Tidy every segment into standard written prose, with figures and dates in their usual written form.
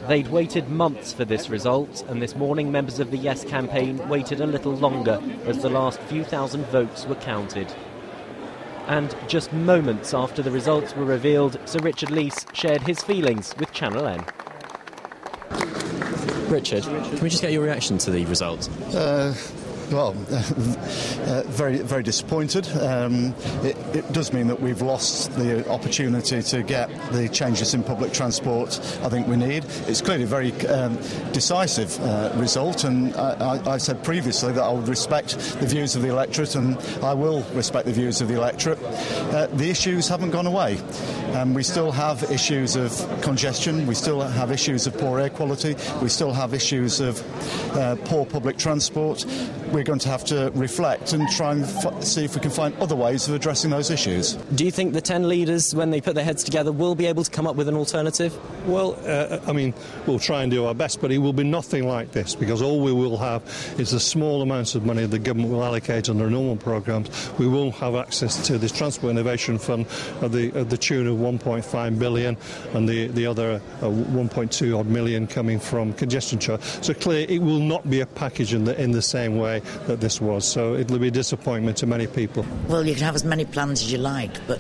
They'd waited months for this result, and this morning members of the Yes campaign waited a little longer as the last few thousand votes were counted. And just moments after the results were revealed, Sir Richard Leese shared his feelings with Channel N. Richard, can we just get your reaction to the results? Very, very disappointed. It does mean that we've lost the opportunity to get the changes in public transport I think we need. It's clearly a very decisive result, and I said previously that I would respect the views of the electorate, and I will respect the views of the electorate. The issues haven't gone away. We still have issues of congestion, we still have issues of poor air quality, we still have issues of poor public transport. We're going to have to reflect and try and see if we can find other ways of addressing those issues. Do you think the 10 leaders, when they put their heads together, will be able to come up with an alternative? Well, we'll try and do our best, but it will be nothing like this, because all we will have is the small amounts of money the government will allocate under normal programmes. We will have access to this Transport Innovation Fund of the tune of 1.5 billion, and the other 1.2 odd million coming from congestion charge. So clearly it will not be a package in the same way that this was, so it'll be a disappointment to many people. Well, you can have as many plans as you like, but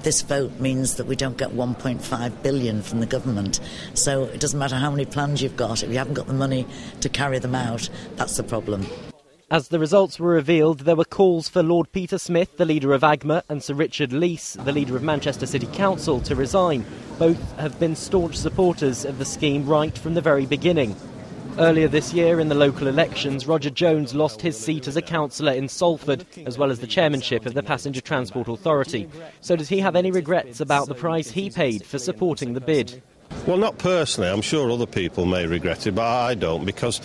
this vote means that we don't get 1.5 billion from the government. So it doesn't matter how many plans you've got, if you haven't got the money to carry them out, that's the problem. As the results were revealed, there were calls for Lord Peter Smith, the leader of AGMA, and Sir Richard Leese, the leader of Manchester City Council, to resign. Both have been staunch supporters of the scheme right from the very beginning. Earlier this year, in the local elections, Roger Jones lost his seat as a councillor in Salford, as well as the chairmanship of the Passenger Transport Authority. So does he have any regrets about the price he paid for supporting the bid? Well, not personally. I'm sure other people may regret it, but I don't, because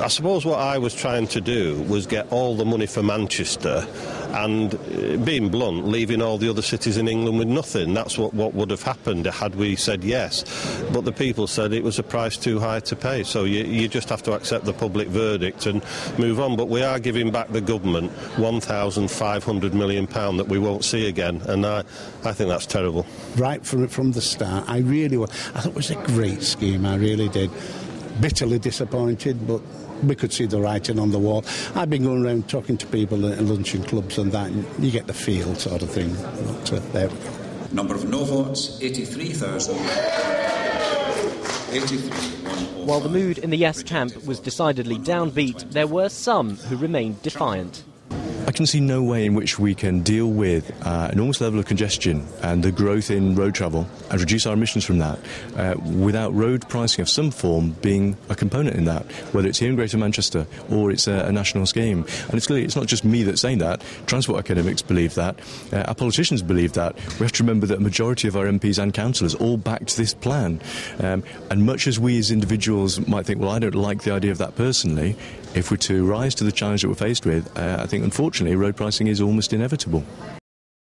I suppose what I was trying to do was get all the money for Manchester and, being blunt, leaving all the other cities in England with nothing. That's what would have happened had we said yes. But the people said it was a price too high to pay, so you just have to accept the public verdict and move on. But we are giving back the government £1,500 million that we won't see again, and I think that's terrible. Right from the start, I thought it was a great scheme, I really did. Bitterly disappointed, but we could see the writing on the wall. I've been going around talking to people at luncheon clubs and that, and you get the feel sort of thing. But, there we go. Number of no votes, 83,000. 83,105. While the mood in the Yes camp was decidedly downbeat, there were some who remained defiant. I can see no way in which we can deal with an enormous level of congestion and the growth in road travel and reduce our emissions from that without road pricing of some form being a component in that, whether it's here in Greater Manchester or it's a national scheme. And it's not just me that's saying that. Transport academics believe that. Our politicians believe that. We have to remember that a majority of our MPs and councillors all backed this plan. And much as we as individuals might think, well, I don't like the idea of that personally, if we're to rise to the challenge that we're faced with, I think, unfortunately, road pricing is almost inevitable.